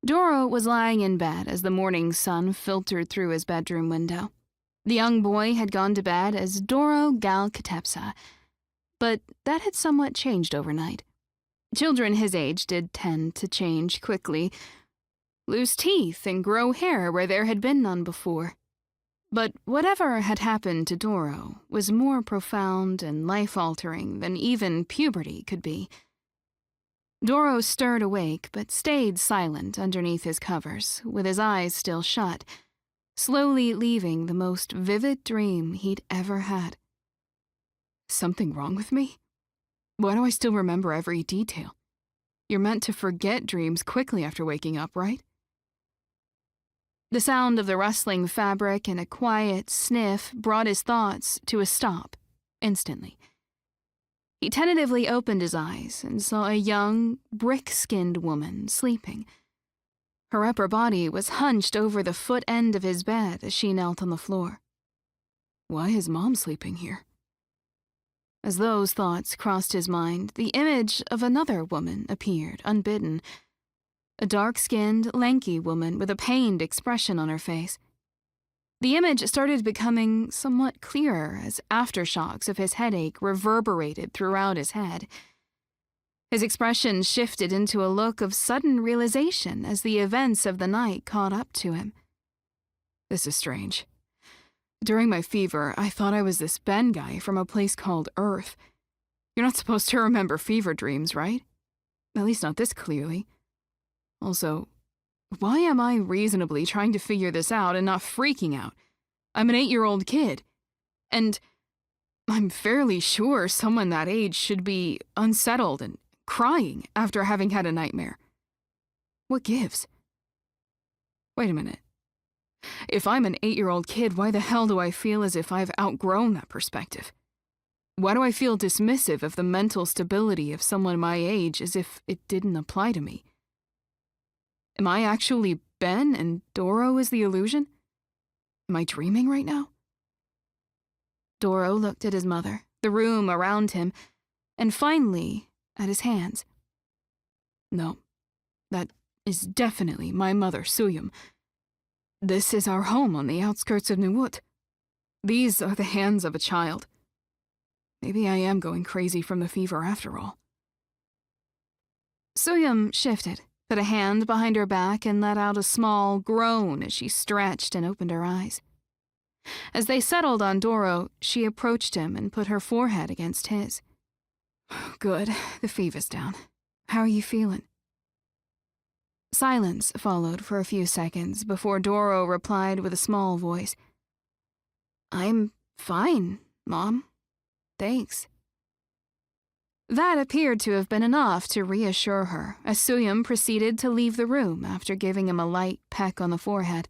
Doro was lying in bed as the morning sun filtered through his bedroom window. The young boy had gone to bed as Doro Gal Katepsa, but that had somewhat changed overnight. Children his age did tend to change quickly, lose teeth and grow hair where there had been none before. But whatever had happened to Doro was more profound and life-altering than even puberty could be. Doro stirred awake but stayed silent underneath his covers, with his eyes still shut, slowly leaving the most vivid dream he'd ever had. Something wrong with me? Why do I still remember every detail? You're meant to forget dreams quickly after waking up, right? The sound of the rustling fabric and a quiet sniff brought his thoughts to a stop instantly. He tentatively opened his eyes and saw a young, brick-skinned woman sleeping. Her upper body was hunched over the foot end of his bed as she knelt on the floor. Why is Mom sleeping here? As those thoughts crossed his mind, the image of another woman appeared, unbidden. A dark-skinned, lanky woman with a pained expression on her face. The image started becoming somewhat clearer as aftershocks of his headache reverberated throughout his head. His expression shifted into a look of sudden realization as the events of the night caught up to him. This is strange. During my fever, I thought I was this Ben guy from a place called Earth. You're not supposed to remember fever dreams, right? At least not this clearly. Also, why am I reasonably trying to figure this out and not freaking out? I'm an 8-year-old kid. And I'm fairly sure someone that age should be unsettled and crying after having had a nightmare. What gives? Wait a minute. If I'm an 8-year-old kid, why the hell do I feel as if I've outgrown that perspective? Why do I feel dismissive of the mental stability of someone my age as if it didn't apply to me? Am I actually Ben and Doro is the illusion? Am I dreaming right now? Doro looked at his mother, the room around him, and finally at his hands. No, that is definitely my mother, Suyum. This is our home on the outskirts of Nuwut. These are the hands of a child. Maybe I am going crazy from the fever after all. Suyum shifted, put a hand behind her back, and let out a small groan as she stretched and opened her eyes. As they settled on Doro, she approached him and put her forehead against his. Good, the fever's down. How are you feeling? Silence followed for a few seconds before Doro replied with a small voice. I'm fine, Mom. Thanks. That appeared to have been enough to reassure her as Suyum proceeded to leave the room after giving him a light peck on the forehead.